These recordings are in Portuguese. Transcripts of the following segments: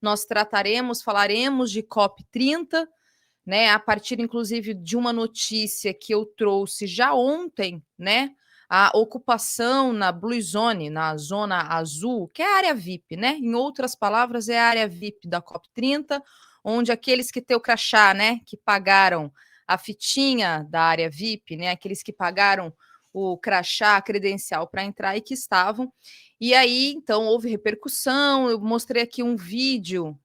nós falaremos de COP30, né, a partir, inclusive, de uma notícia que eu trouxe já ontem, né, a ocupação na Blue Zone, na zona azul, que é a área VIP, né? Em outras palavras, é a área VIP da COP30, onde aqueles que têm o crachá, né, que pagaram a fitinha da área VIP, né, aqueles que pagaram o crachá, a credencial para entrar e que estavam. E aí, então, houve repercussão. Eu mostrei aqui um vídeo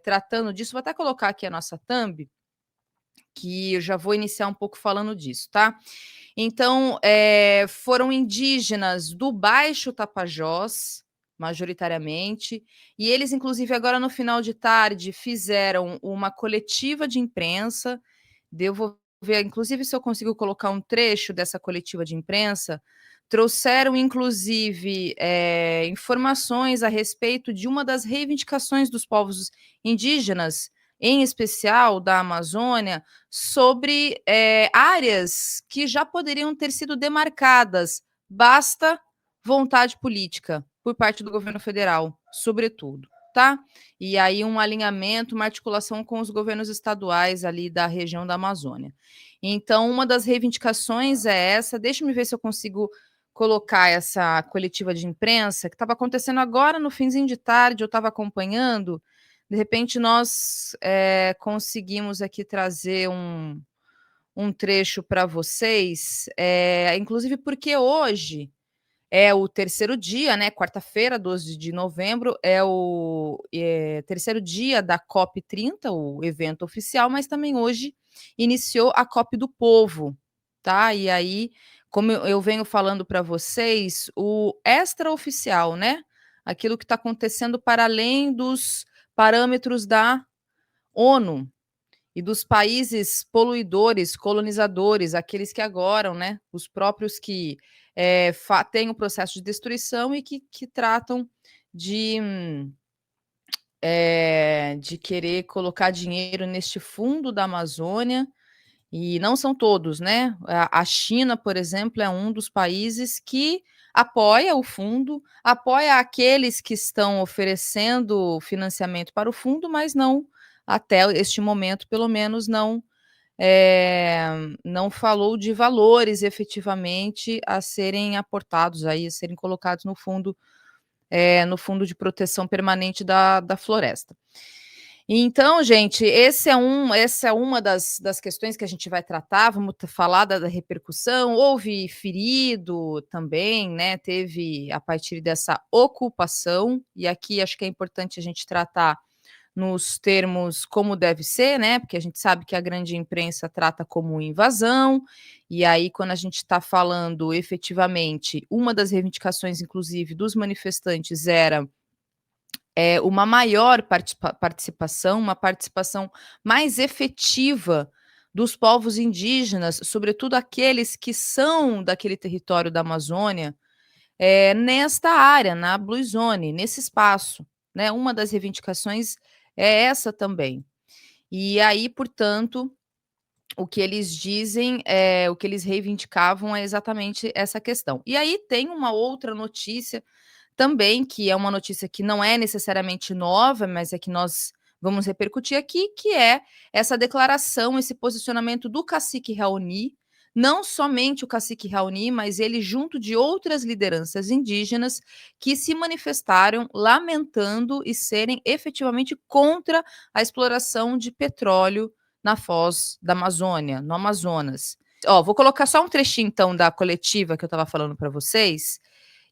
tratando disso. Vou até colocar aqui a nossa thumb, que eu já vou iniciar um pouco falando disso, tá? Então, foram indígenas do Baixo Tapajós, majoritariamente, e eles, inclusive, agora no final de tarde, fizeram uma coletiva de imprensa. Eu vou ver, inclusive, se eu consigo colocar um trecho dessa coletiva de imprensa. Trouxeram, inclusive, informações a respeito de uma das reivindicações dos povos indígenas, em especial da Amazônia, sobre áreas que já poderiam ter sido demarcadas. Basta vontade política por parte do governo federal, sobretudo, tá? E aí um alinhamento, uma articulação com os governos estaduais ali da região da Amazônia. Então, uma das reivindicações é essa. Deixa eu ver se eu consigo colocar essa coletiva de imprensa que estava acontecendo agora no finzinho de tarde, eu estava acompanhando. De repente, nós conseguimos aqui trazer um trecho para vocês, inclusive porque hoje é o terceiro dia, né? Quarta-feira, 12 de novembro, é o terceiro dia da COP30, o evento oficial, mas também hoje iniciou a COP do Povo, tá? E aí, como eu venho falando para vocês, o extraoficial, né? Aquilo que está acontecendo para além dos parâmetros da ONU e dos países poluidores, colonizadores, aqueles que agora, né, os próprios que têm o processo de destruição e que tratam de querer colocar dinheiro neste fundo da Amazônia, e não são todos, né? A China, por exemplo, é um dos países que apoia o fundo, apoia aqueles que estão oferecendo financiamento para o fundo, mas não, até este momento, pelo menos, não falou de valores efetivamente a serem aportados aí, a serem colocados no fundo de proteção permanente da floresta. Então, gente, essa é uma das questões que a gente vai tratar. Vamos falar da repercussão. Houve ferido também, né? Teve a partir dessa ocupação, e aqui acho que é importante a gente tratar nos termos como deve ser, né? Porque a gente sabe que a grande imprensa trata como invasão, e aí, quando a gente está falando efetivamente, uma das reivindicações, inclusive, dos manifestantes era uma maior participação, uma participação mais efetiva dos povos indígenas, sobretudo aqueles que são daquele território da Amazônia, nesta área, na Blue Zone, nesse espaço, né? Uma das reivindicações é essa também. E aí, portanto, o que eles dizem, o que eles reivindicavam é exatamente essa questão. E aí tem uma outra notícia também, que é uma notícia que não é necessariamente nova, mas é que nós vamos repercutir aqui, que é essa declaração, esse posicionamento do cacique Raoni, não somente o cacique Raoni, mas ele junto de outras lideranças indígenas que se manifestaram lamentando e serem efetivamente contra a exploração de petróleo na foz da Amazônia, no Amazonas. Vou colocar só um trechinho, então, da coletiva que eu estava falando para vocês,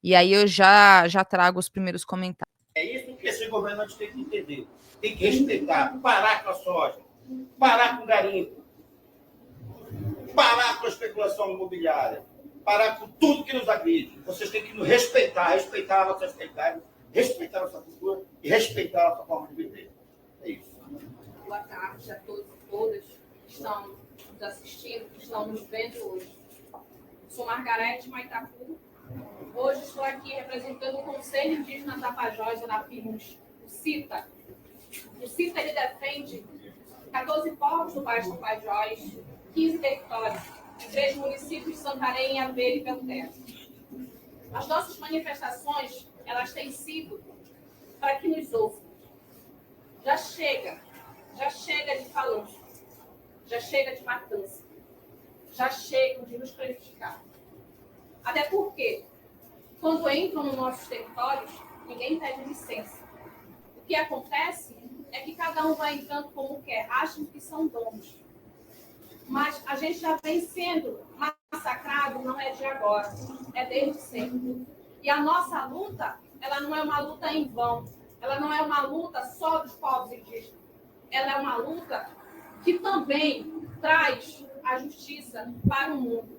e aí eu já trago os primeiros comentários. É isso que esse governante tem que entender. Tem que respeitar, parar com a soja, parar com o garimpo, parar com a especulação imobiliária, parar com tudo que nos agride. Vocês têm que nos respeitar a nossa realidade, respeitar a nossa cultura e respeitar a nossa forma de viver. É isso. Boa tarde a todos e todas que estão nos assistindo, que estão nos vendo hoje. Sou Margarete Maitapu. Hoje estou aqui representando o Conselho Indígena Tapajós, Anapirus, o CITA. O CITA ele defende 14 povos do Baixo Tapajós, 15 territórios, 3 municípios de Santarém, Aveiro e Belterra. As nossas manifestações, elas têm sido para que nos ouçam. chega de falância, já chega de matança, já chega de nos prejudicar. Até porque, quando entram nos nossos territórios, ninguém pede licença. O que acontece é que cada um vai entrando como quer, acham que são donos. Mas a gente já vem sendo massacrado, não é de agora, é desde sempre. E a nossa luta, ela não é uma luta em vão, ela não é uma luta só dos povos indígenas, ela é uma luta que também traz a justiça para o mundo,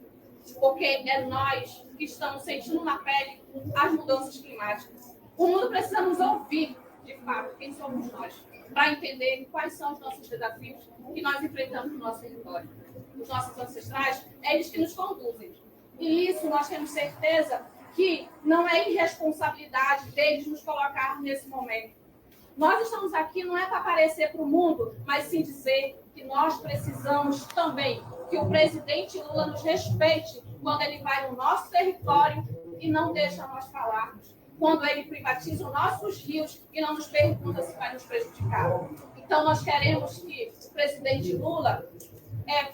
porque é nós que estamos sentindo na pele as mudanças climáticas. O mundo precisa nos ouvir, de fato, quem somos nós, para entender quais são os nossos desafios que nós enfrentamos no nosso território. Os nossos ancestrais, é eles que nos conduzem. E isso nós temos certeza que não é irresponsabilidade deles nos colocar nesse momento. Nós estamos aqui não é para aparecer para o mundo, mas sim dizer que nós precisamos também que o presidente Lula nos respeite quando ele vai no nosso território e não deixa nós falarmos. Quando ele privatiza os nossos rios e não nos pergunta se vai nos prejudicar. Então, nós queremos que o presidente Lula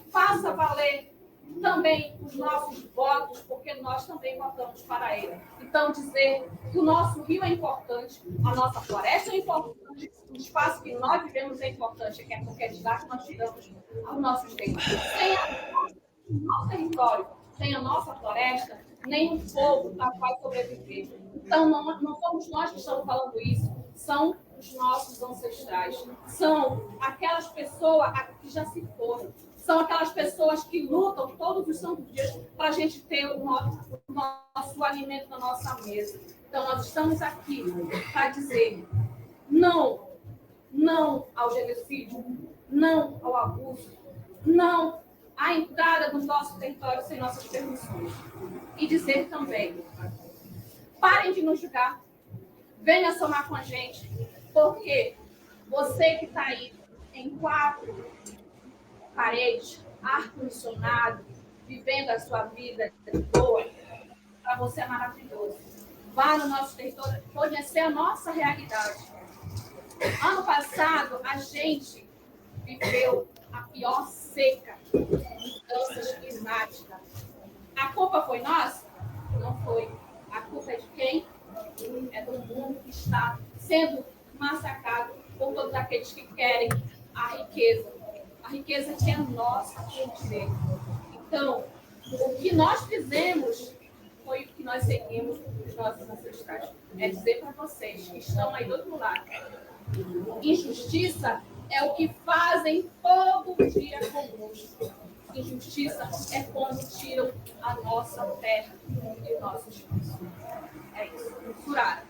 faça valer também os nossos votos, porque nós também votamos para ele. Então, dizer que o nosso rio é importante, a nossa floresta é importante, o espaço que nós vivemos é importante, que é porque de lá que nós tiramos os nossos tempos. Sem o nosso território, sem a nossa floresta, nem o povo vai sobreviver. Então, não somos nós que estamos falando isso, são os nossos ancestrais, são aquelas pessoas que já se foram, são aquelas pessoas que lutam todos os santos dias para a gente ter o nosso alimento na nossa mesa. Então, nós estamos aqui para dizer não ao genocídio, não ao abuso, não à entrada nos nossos territórios sem nossas permissões. E dizer também, parem de nos julgar, venha somar com a gente, porque você que está aí em 4 paredes, ar-condicionado, vivendo a sua vida boa, para você é maravilhoso. Vá no nosso território conhecer a nossa realidade. Ano passado, a gente viveu a pior seca de mudanças climáticas. A culpa foi nossa? Não foi. A culpa é de quem? É do mundo que está sendo massacrado por todos aqueles que querem a riqueza. A riqueza que é nossa por direito. Então, o que nós fizemos foi o que nós seguimos dos nossos ancestrais. É dizer para vocês que estão aí do outro lado, injustiça é o que fazem todo dia conosco. Injustiça é quando tiram a nossa terra e o nosso espaço. É isso. Furara.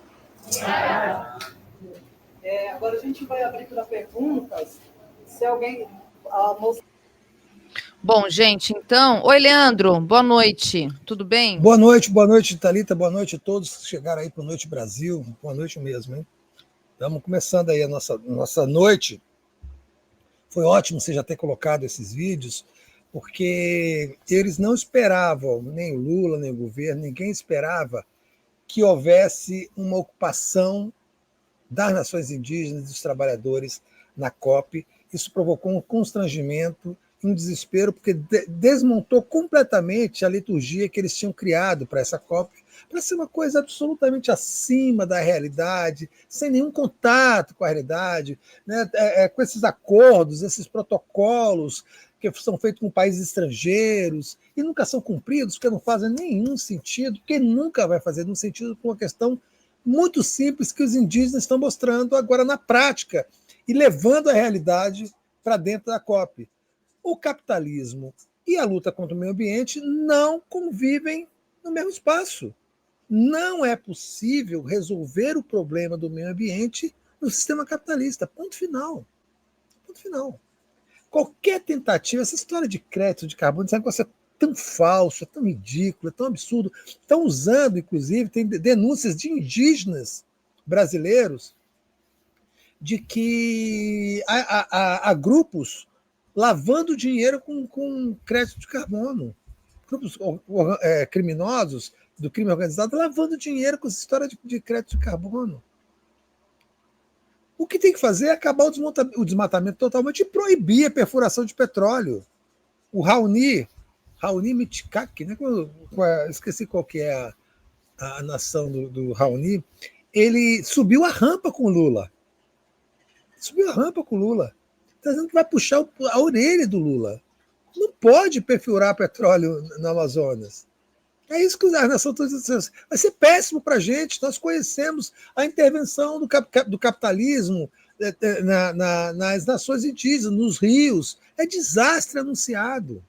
Agora a gente vai abrir para perguntas. Se alguém... Bom, gente, então... Oi, Leandro, boa noite, tudo bem? Boa noite, Thalita, boa noite a todos que chegaram aí para o Noite Brasil, boa noite mesmo, hein? Estamos começando aí a nossa noite. Foi ótimo você já ter colocado esses vídeos, porque eles não esperavam, nem o Lula, nem o governo, ninguém esperava que houvesse uma ocupação das nações indígenas e dos trabalhadores na COP. Isso provocou um constrangimento, um desespero, porque desmontou completamente a liturgia que eles tinham criado para essa COP, para ser uma coisa absolutamente acima da realidade, sem nenhum contato com a realidade, né? Com esses acordos, esses protocolos que são feitos com países estrangeiros e nunca são cumpridos, porque não fazem nenhum sentido, porque nunca vai fazer nenhum sentido por uma questão muito simples que os indígenas estão mostrando agora na prática e levando a realidade para dentro da COP. O capitalismo e a luta contra o meio ambiente não convivem no mesmo espaço. Não é possível resolver o problema do meio ambiente no sistema capitalista. Ponto final. Ponto final. Qualquer tentativa, essa história de crédito de carbono, esse negócio é tão falso, é tão ridículo, é tão absurdo. Estão usando, inclusive, tem denúncias de indígenas brasileiros de que há grupos lavando dinheiro com crédito de carbono. Grupos criminosos do crime organizado lavando dinheiro com essa história de crédito de carbono. O que tem que fazer é acabar o desmatamento totalmente e proibir a perfuração de petróleo. O Raoni Mitchkak, né? Esqueci qual que é a nação do Raoni, ele subiu a rampa com o Lula. Está dizendo que vai puxar a orelha do Lula. Não pode perfurar petróleo no Amazonas. É isso que a nação está dizendo. Vai ser péssimo para a gente. Nós conhecemos a intervenção do capitalismo nas nações indígenas, nos rios. É desastre anunciado.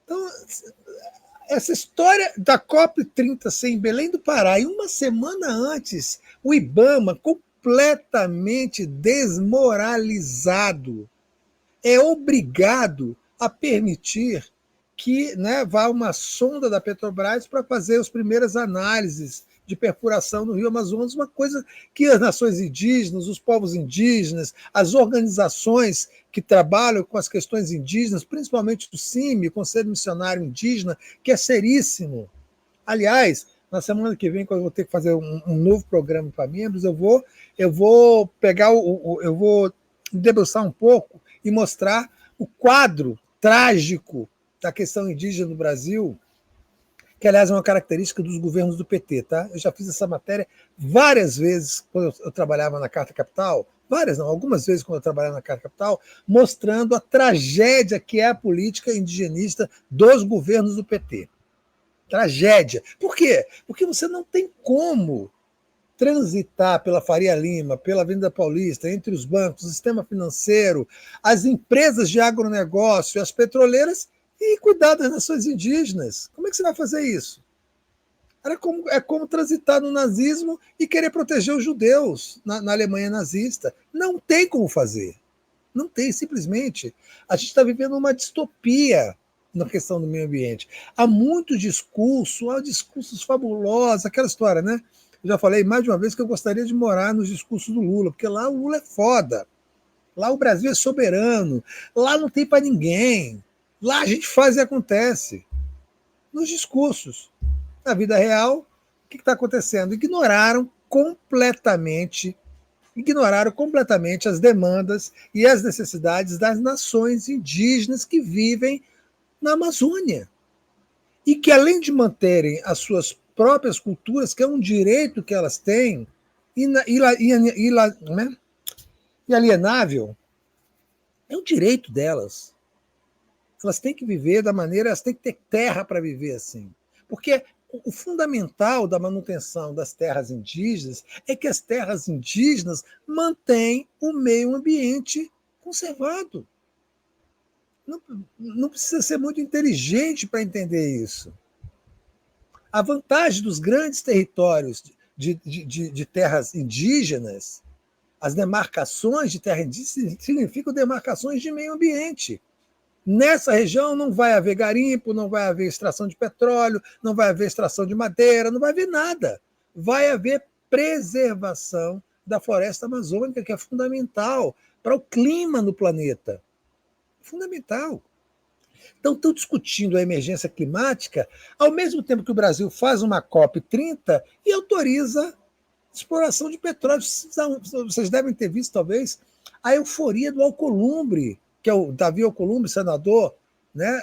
Então, essa história da COP30 ser em Belém do Pará, e uma semana antes, o IBAMA, completamente desmoralizado, é obrigado a permitir que, né, vá uma sonda da Petrobras para fazer as primeiras análises de perfuração no Rio Amazonas, uma coisa que as nações indígenas, os povos indígenas, as organizações que trabalham com as questões indígenas, principalmente o CIMI, o Conselho Missionário Indígena, que é seríssimo. Aliás, na semana que vem, quando eu vou ter que fazer um novo programa para membros, eu vou pegar eu vou debruçar um pouco e mostrar o quadro trágico da questão indígena no Brasil, que, aliás, é uma característica dos governos do PT. Tá? Eu já fiz essa matéria várias vezes quando eu trabalhava na Carta Capital, algumas vezes quando eu trabalhava na Carta Capital, mostrando a tragédia que é a política indigenista dos governos do PT. Tragédia. Por quê? Porque você não tem como transitar pela Faria Lima, pela Avenida Paulista, entre os bancos, o sistema financeiro, as empresas de agronegócio, as petroleiras, e cuidar das nações indígenas. Como é que você vai fazer isso? É como transitar no nazismo e querer proteger os judeus na Alemanha nazista. Não tem como fazer. Não tem, simplesmente. A gente está vivendo uma distopia na questão do meio ambiente. Há muito discurso, há discursos fabulosos, aquela história, né? Eu já falei mais de uma vez que eu gostaria de morar nos discursos do Lula, porque lá o Lula é foda. Lá o Brasil é soberano. Lá não tem para ninguém. Lá a gente faz e acontece. Nos discursos. Na vida real, o que está acontecendo? Ignoraram completamente as demandas e as necessidades das nações indígenas que vivem na Amazônia. E que, além de manterem as suas próprias culturas, que é um direito que elas têm, inalienável, é um direito delas. Elas têm que viver da maneira, elas têm que ter terra para viver assim. Porque o fundamental da manutenção das terras indígenas é que as terras indígenas mantêm o meio ambiente conservado. Não precisa ser muito inteligente para entender isso. A vantagem dos grandes territórios de terras indígenas, as demarcações de terra indígena, significam demarcações de meio ambiente. Nessa região não vai haver garimpo, não vai haver extração de petróleo, não vai haver extração de madeira, não vai haver nada. Vai haver preservação da floresta amazônica, que é fundamental para o clima no planeta. Fundamental. Então, estão discutindo a emergência climática, ao mesmo tempo que o Brasil faz uma COP30 e autoriza exploração de petróleo. Vocês devem ter visto, talvez, a euforia do Alcolumbre, que é o Davi Alcolumbre, senador, né,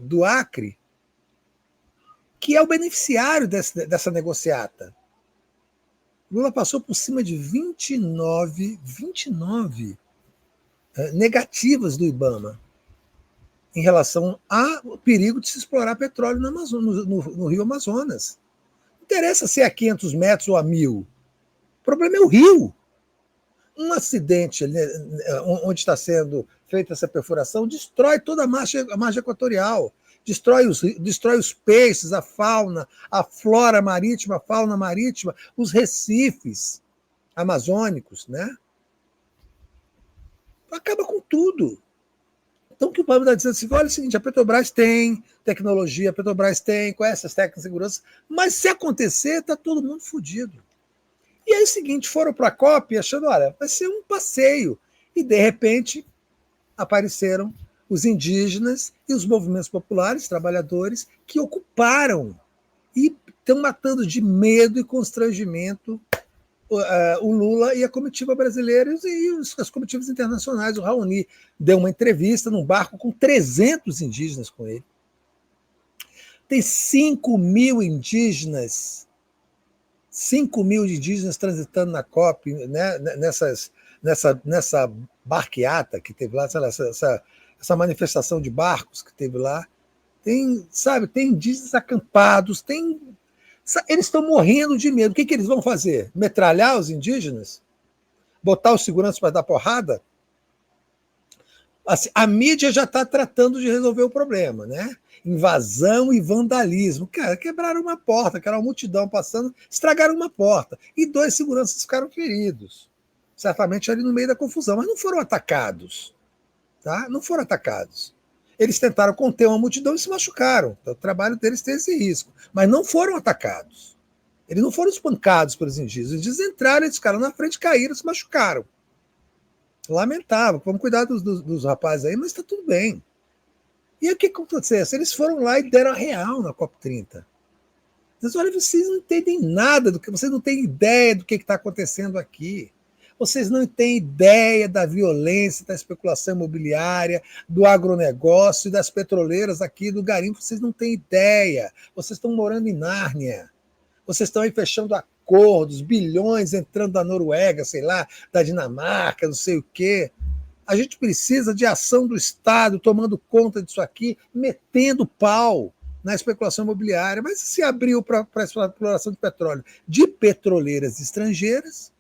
do Acre, que é o beneficiário dessa negociata. Lula passou por cima de 29 negativas do IBAMA em relação ao perigo de se explorar petróleo no Rio Amazonas. Não interessa se é a 500 metros ou a 1.000. O problema é o rio. Um acidente onde está sendo feita essa perfuração destrói toda a margem equatorial, destrói os peixes, a fauna, a flora marítima, a fauna marítima, os recifes amazônicos, né? Acaba com tudo. Então, o que o Pablo está dizendo assim, olha é o seguinte, a Petrobras tem tecnologia, a Petrobras tem, conhece as técnicas de segurança, mas se acontecer, está todo mundo fodido. E aí é o seguinte, foram para a COP achando, olha, vai ser um passeio. E, de repente, apareceram os indígenas e os movimentos populares, trabalhadores, que ocuparam e estão matando de medo e constrangimento o Lula e a comitiva brasileira e as comitivas internacionais. O Raoni deu uma entrevista num barco com 300 indígenas com ele. Tem 5 mil indígenas, 5 mil indígenas transitando na COP, né, nessa barqueata que teve lá, essa manifestação de barcos que teve lá. Tem indígenas acampados, eles estão morrendo de medo. O que eles vão fazer? Metralhar os indígenas? Botar os seguranças para dar porrada? Assim, a mídia já está tratando de resolver o problema, né? Invasão e vandalismo. Cara, quebraram uma porta, que era uma multidão passando, estragaram uma porta. E 2 seguranças ficaram feridos. Certamente ali no meio da confusão, mas não foram atacados. Tá? Não foram atacados. Eles tentaram conter uma multidão e se machucaram. Então, o trabalho deles tem esse risco. Mas não foram atacados. Eles não foram espancados pelos indígenas. Os indígenas entraram, eles ficaram na frente, caíram, se machucaram. Lamentável. Vamos cuidar dos rapazes aí, mas está tudo bem. E aí o que aconteceu? Eles foram lá e deram a real na COP30. Mas olha, vocês não entendem nada, vocês não têm ideia do que está acontecendo aqui. Vocês não têm ideia da violência, da especulação imobiliária, do agronegócio e das petroleiras aqui do garimpo. Vocês não têm ideia. Vocês estão morando em Nárnia. Vocês estão aí fechando acordos, bilhões entrando da Noruega, sei lá, da Dinamarca, não sei o quê. A gente precisa de ação do Estado tomando conta disso aqui, metendo pau na especulação imobiliária. Mas se abriu para a exploração de petróleo de petroleiras estrangeiras,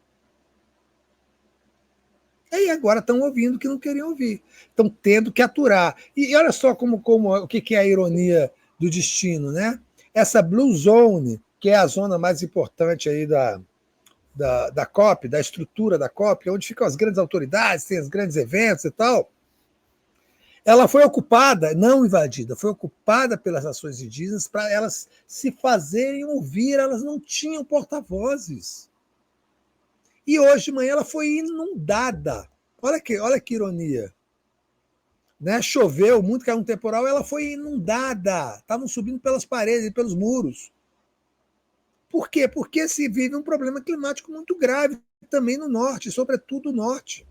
e agora estão ouvindo o que não queriam ouvir. Estão tendo que aturar. E olha só o que é a ironia do destino, né? Essa Blue Zone, que é a zona mais importante aí da COP, da estrutura da COP, onde ficam as grandes autoridades, tem os grandes eventos e tal, ela foi ocupada, não invadida, foi ocupada pelas nações indígenas para elas se fazerem ouvir, elas não tinham porta-vozes. E hoje de manhã ela foi inundada. Olha que ironia. Né? Choveu muito, caiu um temporal, ela foi inundada. Estavam subindo pelas paredes e pelos muros. Por quê? Porque se vive um problema climático muito grave também no norte, sobretudo no norte.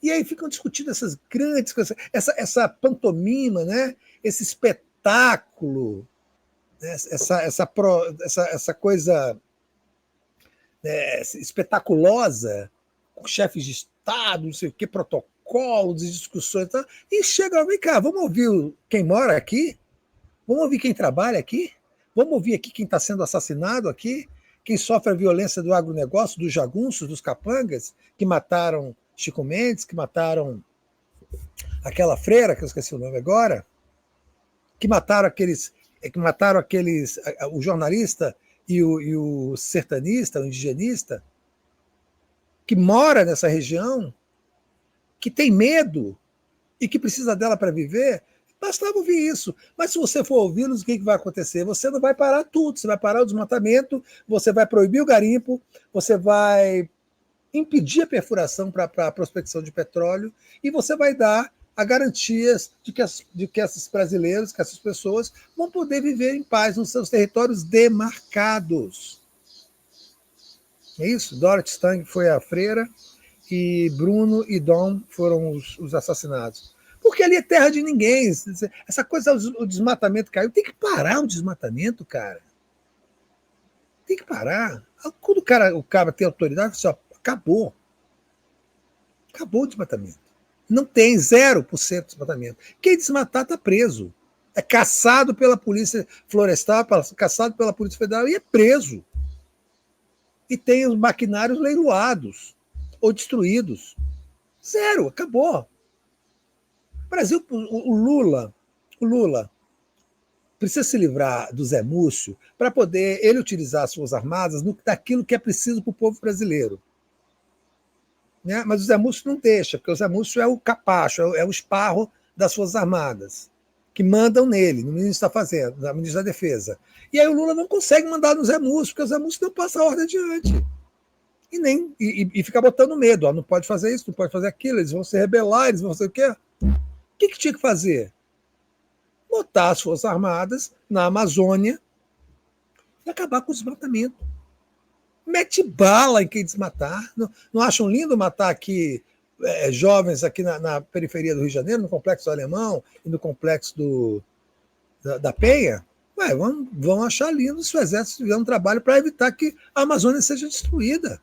E aí ficam discutindo essas grandes coisas, essa pantomima, né? Esse espetáculo, né? essa coisa espetaculosa, com chefes de Estado, não sei o que, protocolos e discussões, e chega, vem cá, vamos ouvir quem mora aqui? Vamos ouvir quem trabalha aqui? Vamos ouvir aqui quem está sendo assassinado aqui? Quem sofre a violência do agronegócio, dos jagunços, dos capangas, que mataram Chico Mendes, que mataram aquela freira, que eu esqueci o nome agora, que mataram o jornalista e o sertanista, o indigenista, que mora nessa região, que tem medo e que precisa dela para viver, bastava ouvir isso. Mas se você for ouvi-los, o que vai acontecer? Você não vai parar tudo, você vai parar o desmatamento, você vai proibir o garimpo, você vai impedir a perfuração para a prospecção de petróleo e você vai dar a garantias de que esses brasileiros, que essas pessoas vão poder viver em paz nos seus territórios demarcados. É isso? Dorothy Stang foi a freira e Bruno e Dom foram os assassinados. Porque ali é terra de ninguém. Essa coisa, o desmatamento caiu. Tem que parar o desmatamento, cara. Tem que parar. Quando o cara tem autoridade, só acabou. Acabou o desmatamento. Não tem 0% de desmatamento. Quem desmatar está preso. É caçado pela Polícia Florestal, caçado pela Polícia Federal e é preso. E tem os maquinários leiloados ou destruídos. 0, acabou. O Brasil, o Lula precisa se livrar do Zé Múcio para poder ele utilizar as Forças Armadas daquilo que é preciso para o povo brasileiro. Né? Mas o Zé Múcio não deixa, porque o Zé Múcio é o capacho, é o esparro das Forças Armadas, que mandam nele, no ministro da Fazenda, no ministro da Defesa. E aí o Lula não consegue mandar no Zé Múcio, porque o Zé Múcio não passa a ordem adiante. E fica botando medo, não pode fazer isso, não pode fazer aquilo, eles vão se rebelar, eles vão fazer o quê? O que tinha que fazer? Botar as Forças Armadas na Amazônia e acabar com o desmatamento. Mete bala em quem desmatar. Não acham lindo matar aqui jovens aqui na periferia do Rio de Janeiro, no Complexo do Alemão e no Complexo da Penha? Ué, vão achar lindo se o Exército fizer um trabalho para evitar que a Amazônia seja destruída.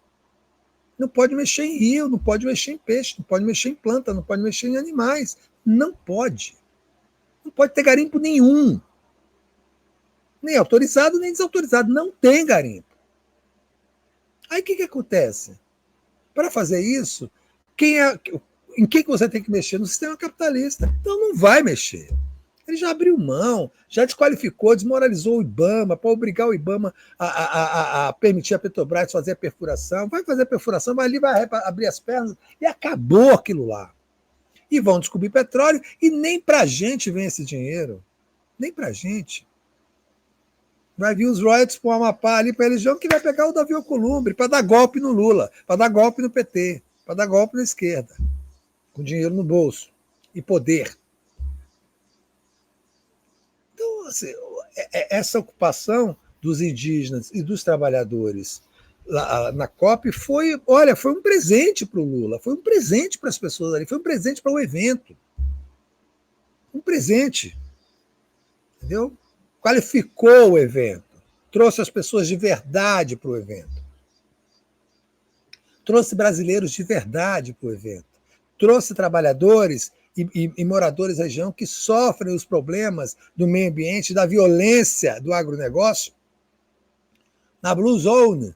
Não pode mexer em rio, não pode mexer em peixe, não pode mexer em planta, não pode mexer em animais. Não pode. Não pode ter garimpo nenhum. Nem autorizado, nem desautorizado. Não tem garimpo. Aí o que acontece? Para fazer isso, em quem que você tem que mexer? No sistema capitalista. Então não vai mexer. Ele já abriu mão, já desqualificou, desmoralizou o IBAMA, para obrigar o IBAMA a permitir a Petrobras fazer a perfuração. Vai fazer a perfuração, vai ali, vai abrir as pernas e acabou aquilo lá. E vão descobrir petróleo e nem para a gente vem esse dinheiro. Nem para a gente. Vai vir os royalties para o Amapá ali, para a religião, que vai pegar o Davi Alcolumbre para dar golpe no Lula, para dar golpe no PT, para dar golpe na esquerda, com dinheiro no bolso e poder. Então, assim, essa ocupação dos indígenas e dos trabalhadores na COP foi um presente para o Lula, foi um presente para as pessoas ali, foi um presente para o evento. Um presente. Entendeu? Qualificou o evento, trouxe as pessoas de verdade para o evento, trouxe brasileiros de verdade para o evento, trouxe trabalhadores e moradores da região que sofrem os problemas do meio ambiente, da violência do agronegócio, na Blue Zone,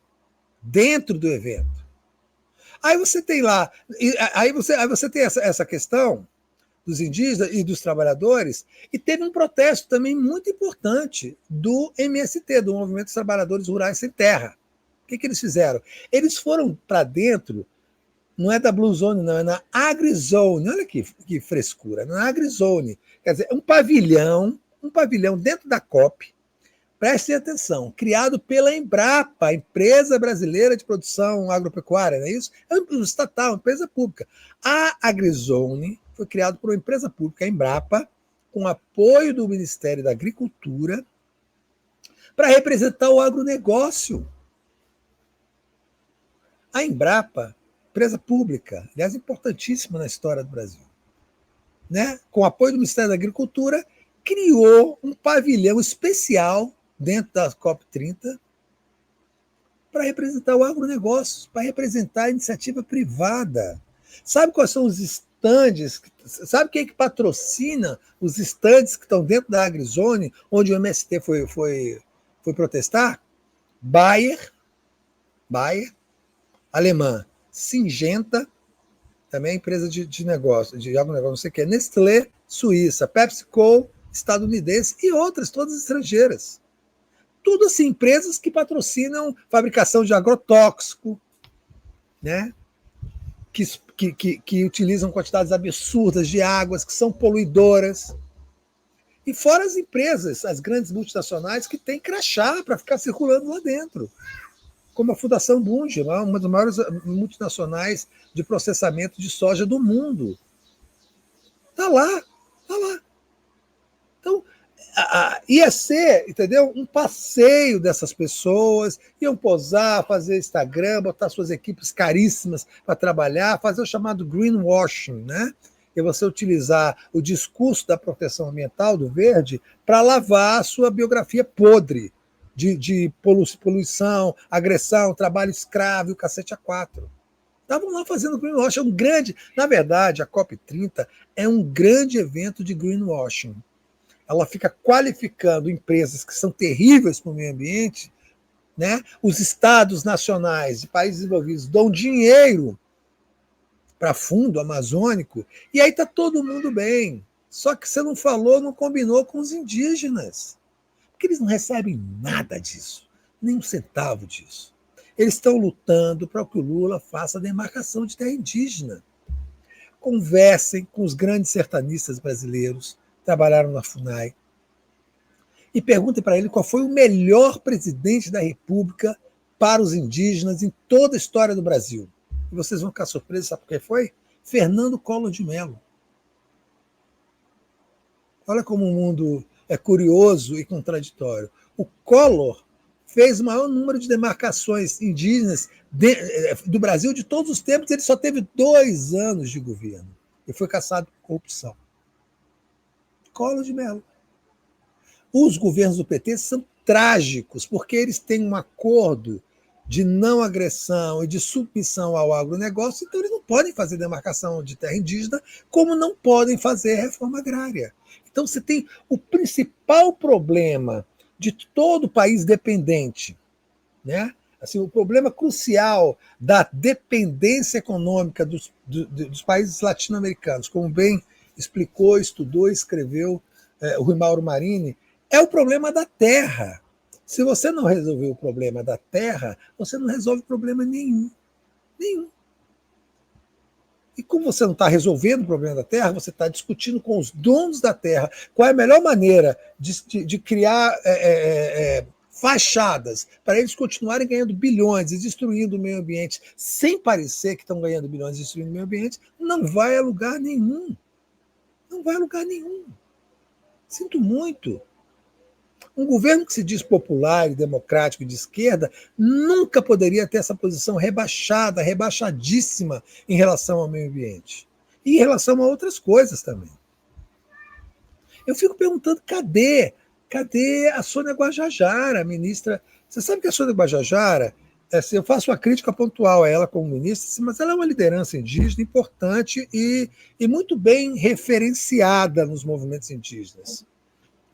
dentro do evento. Aí você tem lá, aí você tem essa questão dos indígenas e dos trabalhadores, e teve um protesto também muito importante do MST, do Movimento dos Trabalhadores Rurais Sem Terra. O que eles fizeram? Eles foram para dentro, não é da Blue Zone, não, é na AgriZone. Olha que frescura, na AgriZone. Quer dizer, um pavilhão dentro da COP, prestem atenção, criado pela Embrapa, a Empresa Brasileira de Produção Agropecuária, não é isso? É uma estatal, uma empresa pública. A AgriZone foi criado por uma empresa pública, a Embrapa, com apoio do Ministério da Agricultura, para representar o agronegócio. A Embrapa, empresa pública, aliás, importantíssima na história do Brasil, né? Com apoio do Ministério da Agricultura, criou um pavilhão especial dentro da COP30 para representar o agronegócio, para representar a iniciativa privada. Sabe quais são os estandes? Sabe quem é que patrocina os estandes que estão dentro da AgriZone, onde o MST foi protestar? Bayer, alemã, Syngenta, também empresa de negócio, de agronegócio, não sei o que, Nestlé, Suíça, PepsiCo, estadunidense e outras, todas estrangeiras. Tudo assim, empresas que patrocinam fabricação de agrotóxico, né? Que utilizam quantidades absurdas de águas, que são poluidoras. E fora as empresas, as grandes multinacionais, que têm crachá para ficar circulando lá dentro. Como a Fundação Bunge, uma das maiores multinacionais de processamento de soja do mundo. Está lá. Então, ia ser, entendeu? Um passeio dessas pessoas, iam posar, fazer Instagram, botar suas equipes caríssimas para trabalhar, fazer o chamado greenwashing, né? E você utilizar o discurso da proteção ambiental, do verde, para lavar a sua biografia podre de poluição, agressão, trabalho escravo e o cacete A4. Estavam lá fazendo greenwashing, na verdade, a COP30 é um grande evento de greenwashing. Ela fica qualificando empresas que são terríveis para o meio ambiente, né? Os estados nacionais de países desenvolvidos dão dinheiro para fundo amazônico, e aí está todo mundo bem. Só que você não falou, não combinou com os indígenas, porque eles não recebem nada disso, nem um centavo disso. Eles estão lutando para que o Lula faça a demarcação de terra indígena. Conversem com os grandes sertanistas brasileiros, trabalharam na FUNAI, e perguntem para ele qual foi o melhor presidente da República para os indígenas em toda a história do Brasil. E vocês vão ficar surpresos, sabe por que foi? Fernando Collor de Mello. Olha como o mundo é curioso e contraditório. O Collor fez o maior número de demarcações indígenas do Brasil de todos os tempos. Ele só teve 2 anos de governo e foi caçado por corrupção. Collor de Mello. Os governos do PT são trágicos, porque eles têm um acordo de não agressão e de submissão ao agronegócio, então eles não podem fazer demarcação de terra indígena, como não podem fazer reforma agrária. Então você tem o principal problema de todo país dependente, né? Assim, o problema crucial da dependência econômica dos países latino-americanos, como bem explicou, estudou e escreveu o Rui Mauro Marini, é o problema da terra. Se você não resolver o problema da terra, você não resolve problema nenhum. Nenhum. E como você não está resolvendo o problema da terra, você está discutindo com os donos da terra qual é a melhor maneira de criar fachadas para eles continuarem ganhando bilhões e destruindo o meio ambiente, sem parecer que estão ganhando bilhões e destruindo o meio ambiente, não vai a lugar nenhum. Não vai a lugar nenhum. Sinto muito. Um governo que se diz popular e democrático e de esquerda nunca poderia ter essa posição rebaixada, rebaixadíssima em relação ao meio ambiente. E em relação a outras coisas também. Eu fico perguntando, cadê a Sônia Guajajara, a ministra? Você sabe que a Sônia Guajajara, eu faço uma crítica pontual a ela como ministra, mas ela é uma liderança indígena importante e muito bem referenciada nos movimentos indígenas.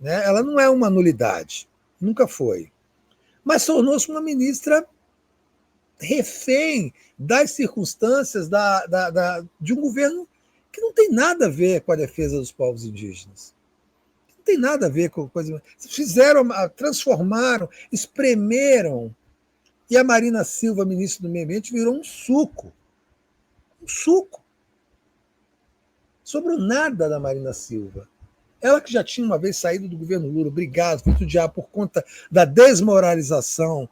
Né? Ela não é uma nulidade, nunca foi. Mas tornou-se uma ministra refém das circunstâncias de um governo que não tem nada a ver com a defesa dos povos indígenas. Não tem nada a ver com coisa. Fizeram, transformaram, espremeram. E a Marina Silva, ministra do Meio Ambiente, virou um suco. Um suco. Sobrou nada da Marina Silva. Ela que já tinha uma vez saído do governo Lula, obrigado, feito diabo por conta da desmoralização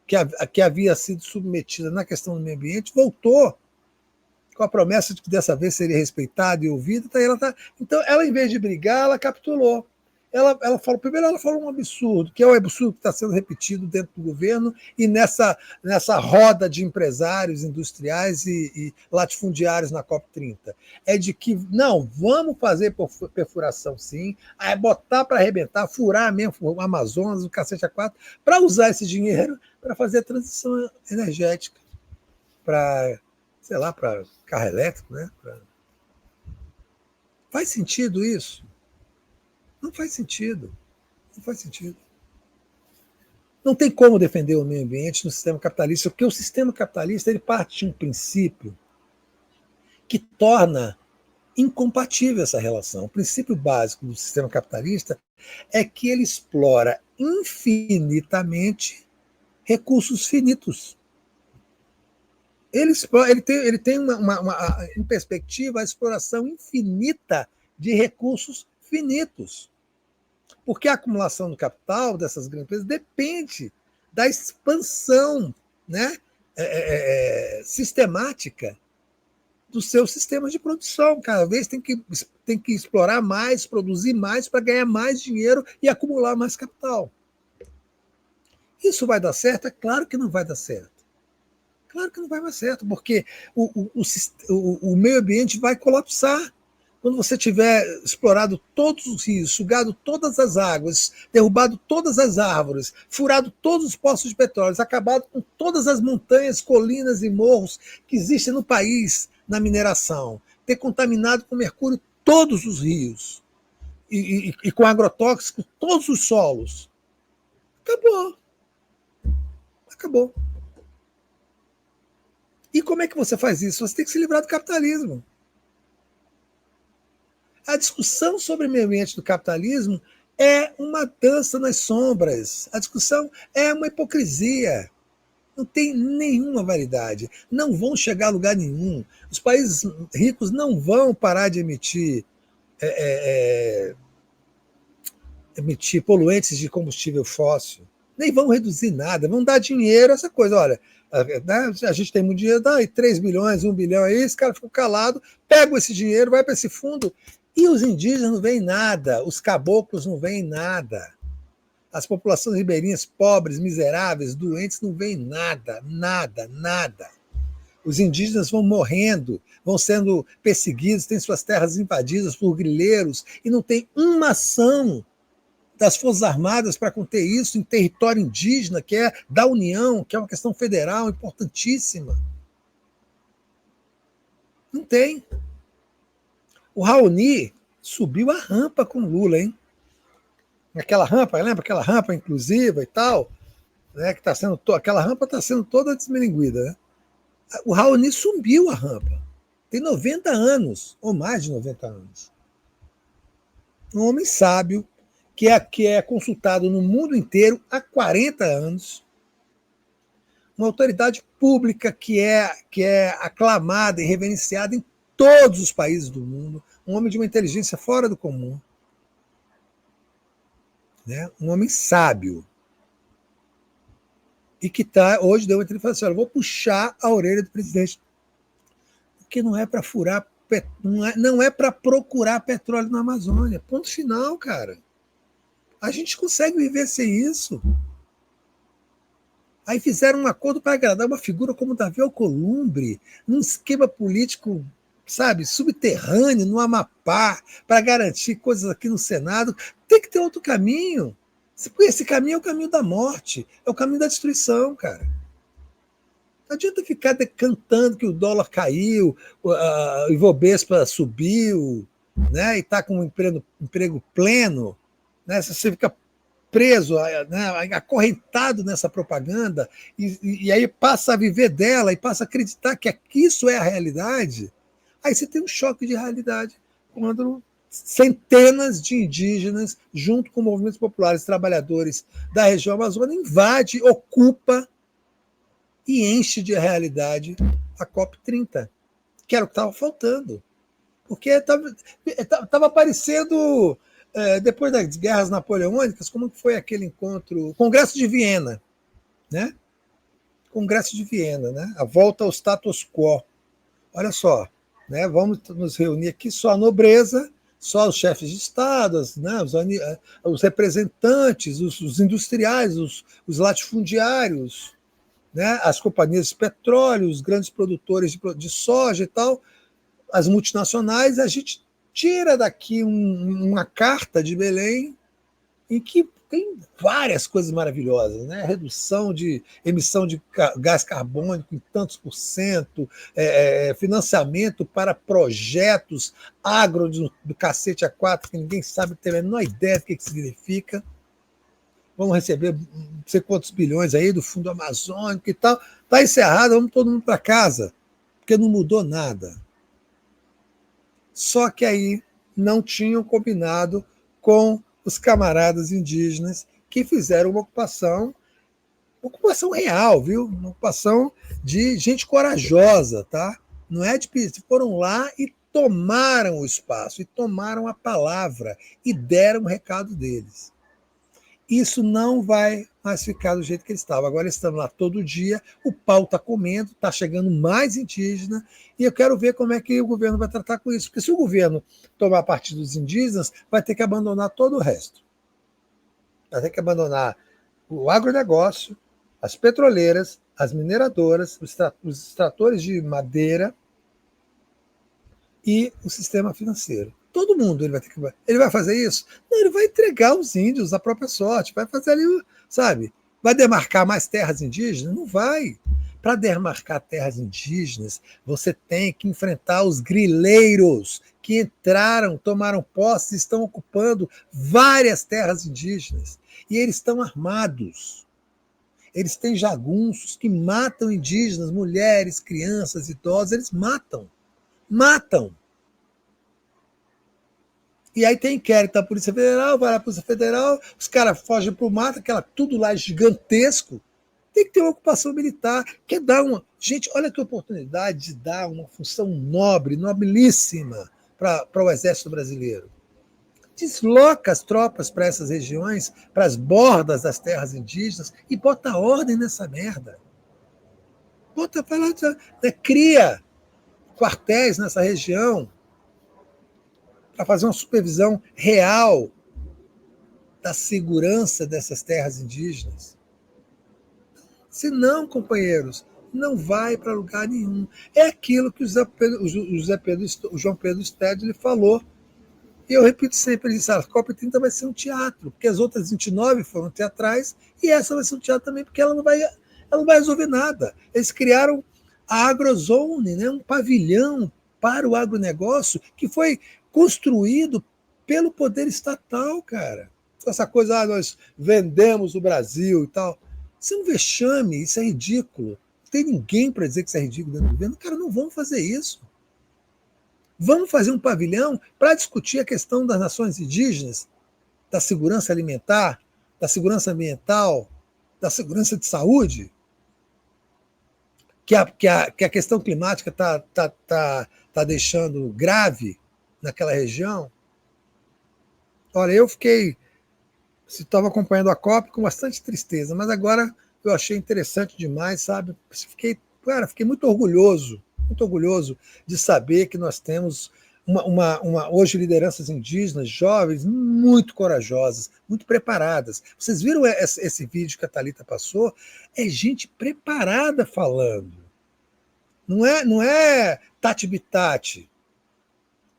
que havia sido submetida na questão do meio ambiente, voltou com a promessa de que dessa vez seria respeitada e ouvida. Então, ela, em vez de brigar, ela capitulou. Primeiro ela falou um absurdo, que é o absurdo que está sendo repetido dentro do governo e nessa roda de empresários industriais e latifundiários na COP30. É de que, não, vamos fazer perfuração sim, botar para arrebentar, furar mesmo o Amazonas, o cacete A4, para usar esse dinheiro para fazer a transição energética, para carro elétrico, né? Faz sentido isso? Não faz sentido. Não faz sentido. Não tem como defender o meio ambiente no sistema capitalista, porque o sistema capitalista ele parte de um princípio que torna incompatível essa relação. O princípio básico do sistema capitalista é que ele explora infinitamente recursos finitos. Ele tem em perspectiva a exploração infinita de recursos finitos. Porque a acumulação do capital dessas grandes empresas depende da expansão, né, sistemática dos seus sistemas de produção. Cada vez tem que explorar mais, produzir mais para ganhar mais dinheiro e acumular mais capital. Isso vai dar certo? É claro que não vai dar certo. Claro que não vai dar certo, porque o meio ambiente vai colapsar. Quando você tiver explorado todos os rios, sugado todas as águas, derrubado todas as árvores, furado todos os poços de petróleo, acabado com todas as montanhas, colinas e morros que existem no país na mineração, ter contaminado com mercúrio todos os rios e com agrotóxicos todos os solos, acabou. Acabou. E como é que você faz isso? Você tem que se livrar do capitalismo. A discussão sobre o meio ambiente do capitalismo é uma dança nas sombras. A discussão é uma hipocrisia. Não tem nenhuma validade. Não vão chegar a lugar nenhum. Os países ricos não vão parar de emitir poluentes de combustível fóssil. Nem vão reduzir nada. Vão dar dinheiro, essa coisa. Olha, a gente tem muito dinheiro, dá aí 3 bilhões, 1 bilhão aí, esse cara ficou calado, pega esse dinheiro, vai para esse fundo. E os indígenas não veem nada, os caboclos não veem nada. As populações ribeirinhas pobres, miseráveis, doentes, não veem nada, nada, nada. Os indígenas vão morrendo, vão sendo perseguidos, têm suas terras invadidas por grileiros, e não tem uma ação das Forças Armadas para conter isso em território indígena, que é da União, que é uma questão federal importantíssima. Não tem. O Raoni subiu a rampa com Lula, hein? Aquela rampa, lembra aquela rampa inclusiva e tal? Né, que tá sendo aquela rampa está sendo toda desmilinguida. Né? O Raoni subiu a rampa. Tem 90 anos, ou mais de 90 anos. Um homem sábio, que é consultado no mundo inteiro há 40 anos. Uma autoridade pública que é aclamada e reverenciada em todos os países do mundo. Um homem de uma inteligência fora do comum. Né? Um homem sábio. E que hoje deu uma entrevista e falou assim: olha, vou puxar a orelha do presidente. Porque não é para furar, não é para procurar petróleo na Amazônia. Ponto final, cara. A gente consegue viver sem isso. Aí fizeram um acordo para agradar uma figura como Davi Alcolumbre, num esquema político, sabe, subterrâneo, no Amapá, para garantir coisas aqui no Senado. Tem que ter outro caminho. Esse caminho é o caminho da morte, é o caminho da destruição, cara. Não adianta ficar cantando que o dólar caiu, o Ibovespa subiu, né, e está com um emprego pleno, né, você fica preso, né, acorrentado nessa propaganda, e aí passa a viver dela e passa a acreditar que isso é a realidade. Aí você tem um choque de realidade quando centenas de indígenas, junto com movimentos populares, trabalhadores da região amazônica, invade, ocupa e enche de realidade a COP30, que era o que estava faltando. Porque estava aparecendo, depois das guerras napoleônicas, como foi aquele encontro, o Congresso de Viena, né? Congresso de Viena, né? A volta ao status quo. Olha só, né? Vamos nos reunir aqui só a nobreza, só os chefes de Estado, né, os representantes, os industriais, os latifundiários, né, as companhias de petróleo, os grandes produtores de soja e tal, as multinacionais. A gente tira daqui uma carta de Belém em que tem várias coisas maravilhosas, né? Redução de emissão de gás carbônico em tantos por cento, financiamento para projetos agro do cacete A4, que ninguém sabe, tem a menor ideia do que significa. Vamos receber não sei quantos bilhões aí do Fundo Amazônico e tal. Está encerrado, vamos todo mundo para casa, porque não mudou nada. Só que aí não tinham combinado com os camaradas indígenas que fizeram uma ocupação real, viu? Uma ocupação de gente corajosa, tá? Não é de foram lá e tomaram o espaço, e tomaram a palavra, e deram o recado deles. Isso não vai mais ficar do jeito que ele estava. Agora estamos lá todo dia, o pau está comendo, está chegando mais indígena, e eu quero ver como é que o governo vai tratar com isso. Porque se o governo tomar partido dos indígenas, vai ter que abandonar todo o resto. Vai ter que abandonar o agronegócio, as petroleiras, as mineradoras, os extratores de madeira e o sistema financeiro. Todo mundo ele vai fazer isso? Não, ele vai entregar os índios à própria sorte, vai fazer ali, sabe? Vai demarcar mais terras indígenas? Não vai. Para demarcar terras indígenas, você tem que enfrentar os grileiros que entraram, tomaram posse e estão ocupando várias terras indígenas. E eles estão armados. Eles têm jagunços que matam indígenas, mulheres, crianças, idosos, eles matam. Matam. E aí tem inquérito da Polícia Federal, vai lá a Polícia Federal, os caras fogem para o mato, tudo lá é gigantesco. Tem que ter uma ocupação militar. Quer dar uma. Gente, olha que oportunidade de dar uma função nobre, nobilíssima para o Exército Brasileiro. Desloca as tropas para essas regiões, para as bordas das terras indígenas, e bota ordem nessa merda. Vai lá, cria quartéis nessa região, para fazer uma supervisão real da segurança dessas terras indígenas. Se não, companheiros, não vai para lugar nenhum. É aquilo que o João Pedro Stedley falou. E eu repito sempre, ele disse, a COP30 vai ser um teatro, porque as outras 29 foram teatrais, e essa vai ser um teatro também, porque ela não vai resolver nada. Eles criaram a Agrozone, né, um pavilhão para o agronegócio que foi construído pelo poder estatal, cara. Essa coisa, nós vendemos o Brasil e tal. Isso é um vexame, isso é ridículo. Não tem ninguém para dizer que isso é ridículo dentro do governo. Cara, não vamos fazer isso. Vamos fazer um pavilhão para discutir a questão das nações indígenas, da segurança alimentar, da segurança ambiental, da segurança de saúde, que a questão climática tá deixando grave naquela região. Olha, eu estava acompanhando a COP com bastante tristeza, mas agora eu achei interessante demais, sabe? Fiquei muito orgulhoso de saber que nós temos hoje lideranças indígenas jovens muito corajosas, muito preparadas. Vocês viram esse vídeo que a Thalita passou? É gente preparada falando. Não é tati-bitati.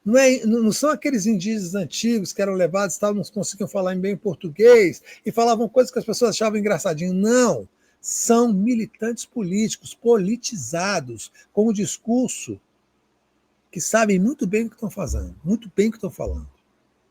Não são aqueles indígenas antigos que eram levados, não conseguiam falar bem português e falavam coisas que as pessoas achavam engraçadinho. Não. São militantes políticos, politizados, com um discurso que sabem muito bem o que estão fazendo, muito bem o que estão falando.